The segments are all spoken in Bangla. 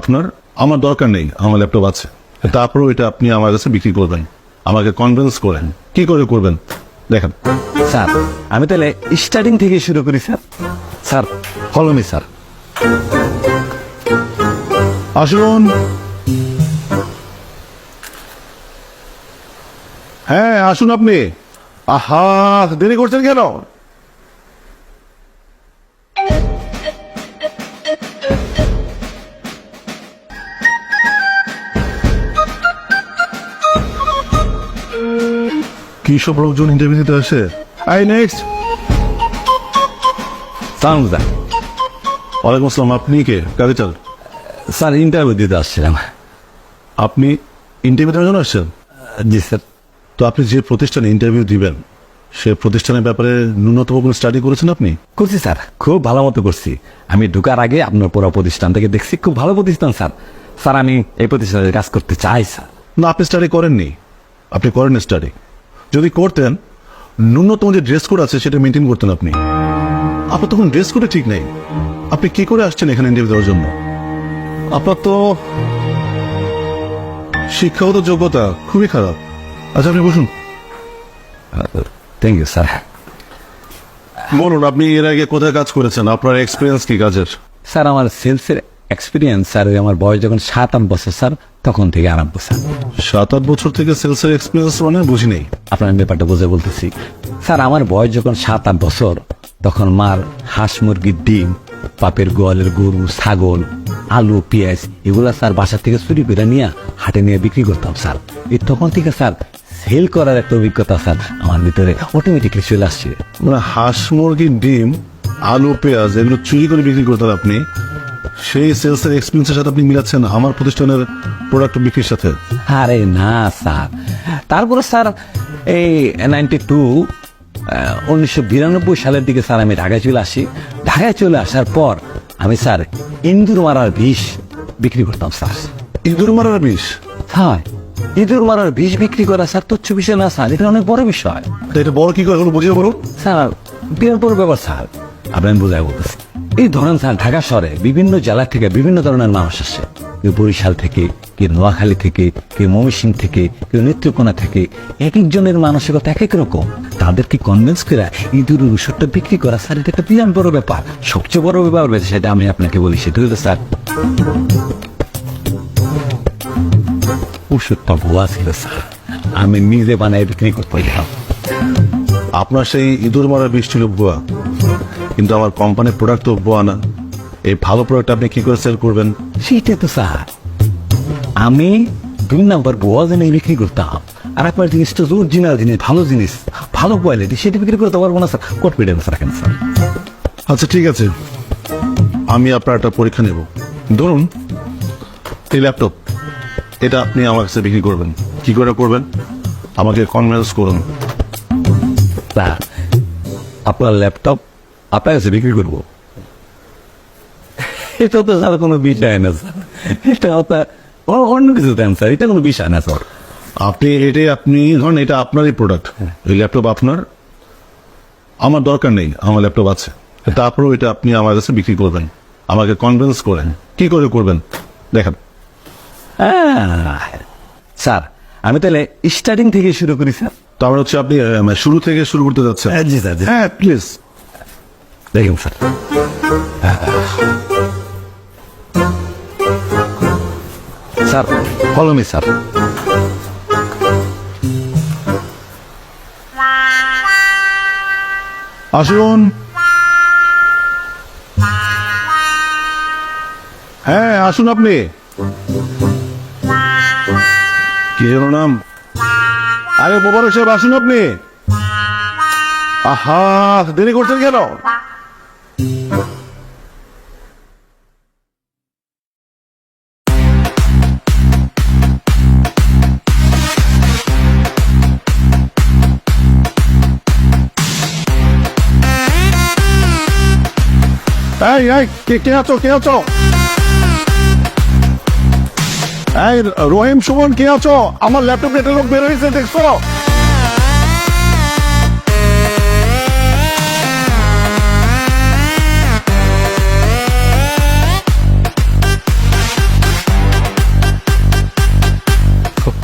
আপনার আমার দরকার নেই, আমার ল্যাপটপ আছে, তারপরেও এটা আপনি আমার কাছে বিক্রি করবেন, আমাকে কনভিন্স করেন। কি করে করবেন দেখেন। স্যার আমি তাহলে স্টার্টিং থেকে শুরু করি sir. Sir follow me sir. আসুন। হ্যাঁ আসুন আপনি। আহা, দেরি করছেন কেন? কি সব লোকজন ইন্টারভিউ দিতে আসে? I next. সালাম স্যার। ওয়ালাইকুম আসসালাম। আপনি কে? কাজে চাল? স্যার ইন্টারভিউ দিতে আসছিলাম। আপনি ইন্টারভিউ দেওয়ার জন্য আসছেন? জি স্যার। তো আপনি যে প্রতিষ্ঠানে ইন্টারভিউ দিবেন সে প্রতিষ্ঠানের ব্যাপারে ন্যূনতম কোনো স্টাডি করেছেন আপনি? করছি স্যার, খুব ভালো মতো করছি। আমি ঢোকার আগে আপনার পুরো প্রতিষ্ঠান থেকে দেখছি, খুব ভালো প্রতিষ্ঠান স্যার। স্যার আমি এই প্রতিষ্ঠানে কাজ করতে চাই স্যার। না, আপনি স্টাডি করেননি। আপনি করেন স্টাডি। যদি করতেন ন্যূনতম যে ড্রেস কোড আছে সেটা মেনটেন করতেন আপনি। আপনার তখন ড্রেস কোডে ঠিক নেই। আপনি কি করে আসছেন এখানে ইন্টারভিউ দেওয়ার জন্য? আপনার তো শিক্ষাগত যোগ্যতা খুবই খারাপ। আচ্ছা আপনি বসুন। Thank you sir. বলুন, আপনি এর আগে কোথায় কাজ করেছেন? আপনার এক্সপিরিয়েন্স কি কাজের? স্যার আমার সেলসের এক্সপিরিয়েন্স স্যার, আমার বয়স যখন 7-8 বছর স্যার, তখন থেকে আরম্ভ স্যার। 7-8 বছর থেকে সেলসের এক্সপিরিয়েন্স মানে বুঝি নেই। আপনার ব্যাপারটা বুঝে বলতেছি স্যার। আমার বয়স যখন 7-8 বছর, তখন মার হাঁস মুরগির ডিম, পাপের গোয়ালের গরু, ছাগল, আলু, পেঁয়াজ এগুলা স্যার বাসা থেকে চুরি করে নিয়ে হাটে নিয়ে বিক্রি করতাম স্যার। এই তখন থেকে স্যার সেল করার একটা অভিজ্ঞতা স্যার আমার ভিতরে অটোমেটিকলি চলে আসছে। মানে হাঁস মুরগির ডিম, আলু, পেঁয়াজ এগুলো চুরি করে বিক্রি করতেন আপনি? সেই সেলসের এক্সপিরিয়েন্সের সাথে আপনি মিলাচ্ছেন আমার প্রতিষ্ঠানের প্রোডাক্ট বিক্রির সাথে? আরে না স্যার। তারপরে স্যার এই 1992 সালের দিকে স্যার আমি ঢাকায় চলে আসি। ঢাকায় চলে আসার পর আমি স্যার ইন্দুর মারার বিষ বিক্রি করতাম স্যার। ইঁদুর মারার বিষ? হ্যাঁ, ইঁদুর মারার বিষ বিক্রি করা স্যার তুচ্ছ বিষয় না স্যার, এটা অনেক বড় বিষয় এটা বড় কি করে হলো বুঝিয়ে বলুন। স্যার। বিরাট বড় ব্যাপার স্যার, আপনার বোঝায় বলতেছি। এই ধরেন স্যার ঢাকা শহরে বিভিন্ন জেলা থেকে বিভিন্ন ধরনের মানুষ আসে। কেউ বরিশাল থেকে, কেউ নোয়াখালী থেকে, কেউ ময়মনসিংহ থেকে, কেউ নেত্রকোনা থেকে। এক একজনের মানসিকতা এক এক রকম। তাদেরকে কনভিন্স করে ইঁদুরের ওষুধটা বিক্রি করা স্যার, এটা একটা বিরাট বড় ব্যাপার। সবচেয়ে বড় ব্যাপার সেটা আমি আপনাকে বলি, সেটা হলো স্যার ওষুধটা ভুয়া ছিল স্যার। আমি নিজে বানাই বিক্রি করতাম। আপনার সেই ইঁদুর মারার বিষ ছিল ভুয়া, কিন্তু আমার কোম্পানির প্রোডাক্ট তো ভুয়া না। এই ভালো প্রোডাক্ট আপনি কি করে সেল করবেন? সেইটা তো স্যার আমি 2 নাম্বার ভুয়া জিনিস বিক্রি করতাম, আর আপনার জিনিসটা অরিজিনাল জিনিস, ভালো জিনিস, ভালো কোয়ালিটি, সেটা বিক্রি করতে পারবো না স্যার। কনফিডেন্স রাখেন স্যার। আচ্ছা ঠিক আছে, আমি আপনার একটা পরীক্ষা নেব। ধরুন এই ল্যাপটপ, এটা আপনি আমার কাছে বিক্রি করবেন। কি করে করবেন আমাকে কনভিন্স করুন। স্যার আপনার ল্যাপটপ আপনার কাছে বিক্রি করবো, এটা তো স্যার কোনো বিষয় না স্যার। এটা অন্য কিছু দেন স্যার, এটা কোনো বিষয় না স্যার। আপনি ধরেন এটা আপনারই প্রোডাক্ট, এই ল্যাপটপ আপনার, আমার দরকার নেই, আমার ল্যাপটপ আছে, তারপরেও এটা আপনি আমার কাছে বিক্রি করবেন, আমাকে কনভিন্স করেন। কি করে করবেন দেখেন। স্যার আমি তাহলে স্টার্টিং থেকে শুরু করি স্যার। তারপর হচ্ছে আপনি শুরু থেকে শুরু করতে যাচ্ছেন? জি স্যার। হ্যাঁ প্লিজ দেখুন sir, sir follow me sir. আসুন। হ্যাঁ আসুন আপনি। কি হলো নাম? আরে মোবারক সাহেব আসুন আপনি। আহা, দেরি করছেন কেন? কে আছো? এই রহিম, সুমন, কে আছো? আমার ল্যাপটপ একটা লোক বের হয়েছে, দেখছো?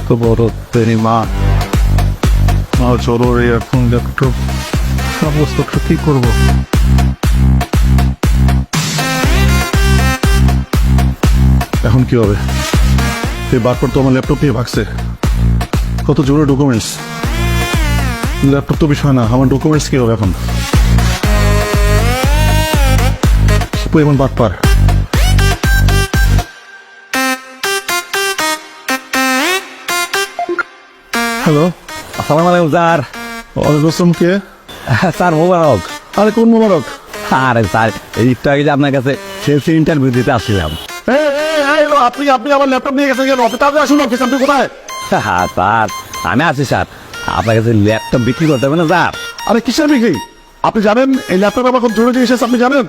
তো বড় তেরি মা চলো রে এখন একটু সমস্ত কি করবো এখন কি হবে এই বারবার তো আমার ল্যাপটপ নিয়ে ভাগছে কত জোরে ডকুমেন্টস ল্যাপটপ তো বিষয় না আমার ডকুমেন্টস কি হবে এখন এমন বাটপার হ্যালো আসসালামু আলাইকুম স্যার। ওয়ালাইকুম কে স্যার মোবারক। আরে কোন মোবারক আরে স্যার এই একটু আগে যে আপনার কাছে সেলস ইন্টারভিউ দিতে আসছিলাম। আপনি আপনি আমার ল্যাপটপ নিয়ে গেছেন কেন অফিসে আসুন অফিস আপনি কোথায় হ্যাঁ স্যার আমি আছি স্যার। আপনার কাছে ল্যাপটপ বিক্রি করতে হবে না স্যার? আরে কিসের বিক্রি আপনি জানেন এই ল্যাপটপ আমার খুব জরুরি জিনিস আছে আপনি জানেন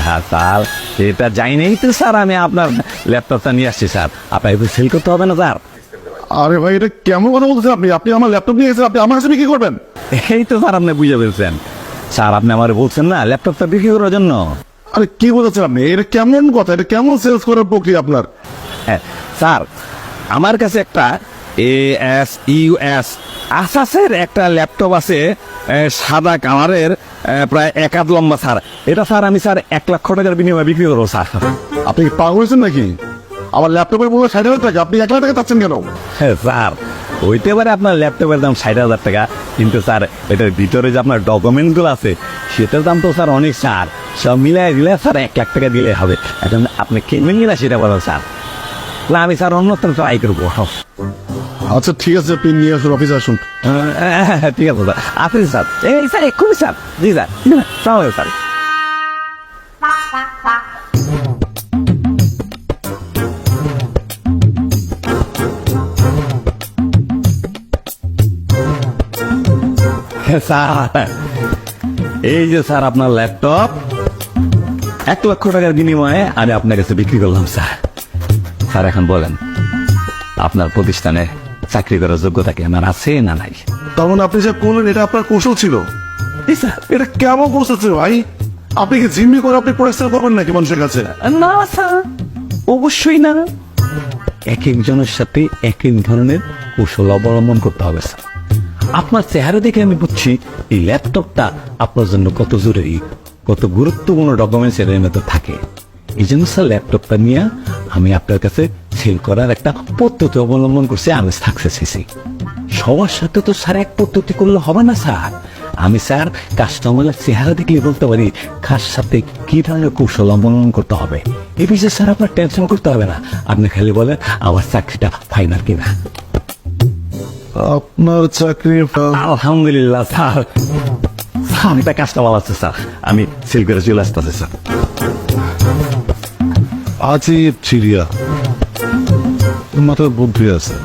হ্যাঁ স্যার এটা জানিই তো স্যার আমি আপনার ল্যাপটপটা নিয়ে আসছি স্যার। আপনাকে তো সেল করতে হবে না স্যার? আরে ভাই এটা কেমন কথা বলতেছেন আপনি আপনি আমার ল্যাপটপ নিয়ে গেছেন আপনি আমার কাছে বিক্রি করবেন এই তো স্যার আপনি বুঝে ফেলছেন স্যার। আপনি আমার বলছেন না ল্যাপটপটা বিক্রি করার জন্য। আরে কি বলতেছেন আপনি এটা কেমন কথা এটা কেমন সেলস করার প্রক্রিয়া আপনার হ্যাঁ স্যার আমার কাছে একটা ASUS আসাসের একটা ল্যাপটপ আছে সাদা কালারের প্রায় 1 হাত লম্বা স্যার। এটা স্যার আমি স্যার 1 লক্ষ টাকার বিনিময়ে বিক্রি করবো স্যার। আপনি কি পাগল হয়েছেন নাকি আমার ল্যাপটপের মূল্য 60,000 টাকা আপনি 1 লাখ টাকা চাচ্ছেন কেন হ্যাঁ স্যার হইতে পারে আপনার ল্যাপটপের দাম 60,000 টাকা কিন্তু স্যার এটার ভিতরে যে আপনার ডকুমেন্টগুলো আছে সেটার দাম তো স্যার অনেক স্যার। সব মিলাই দিলে স্যার 1 লাখ টাকা দিলে হবে। এখন আপনি কিনবেন কিনা সেটা বলো স্যার। না আমি স্যার অন্যত্র ট্রাই করবো। আচ্ছা ঠিক আছে আপনি নিয়ে আসুন অফিসে আসুন ঠিক আছে স্যার আপনি স্যার এই স্যার এক্ষুনি স্যার। জি স্যার সালাম স্যার। স্যার এই যে স্যার আপনার ল্যাপটপ 1 লক্ষ টাকার বিনিময়ে আমি আপনার কাছে বিক্রি করলাম স্যার। স্যার এখন বলেন আপনার প্রতিষ্ঠানে চাকরি করার যোগ্যতা কি আমার আছে না নাই? তার মানে আপনি যা করলেন এটা আপনার কৌশল ছিল জি স্যার। এটা কেমন কৌশল ছিল ভাই আপনি কি জিম্মি করে আপনি পরিশ্রম করবেন নাকি মানুষের কাছে না স্যার অবশ্যই না। এক একজনের সাথে এক এক ধরনের কৌশল অবলম্বন করতে হবে স্যার। আপনার চেহারা দেখে আমি বুঝছি এই ল্যাপটপটা আপনার জন্য কত জরুরি কত গুরুত্বপূর্ণ ডকুমেন্টস এর মধ্যে থাকে। এই জন্য স্যার ল্যাপটপটা নিয়ে আমি আপনার কাছে সেল করার একটা পদ্ধতি অবলম্বন করছি আমি সাকসেস হয়েছি। সবার সাথে তো স্যার এক পদ্ধতি করলে হবে না স্যার। আমি স্যার কাস্টমারের চেহারা দেখলে বলতে পারি কার সাথে কি ধরনের কৌশল অবলম্বন করতে হবে। এই বিষয়ে স্যার আপনার টেনশন করতে হবে না। আপনি খালি বলেন আমার চাকরিটা ফাইনাল কিনা। আপনার চাকরি আলহামদুলিল্লাহ স্যার। স্যার একটা কাস্টমার আছে স্যার আমি সেল করে চলে আসতেছি স্যার। আজই চিড়িয়া মাথার বুদ্ধি আছে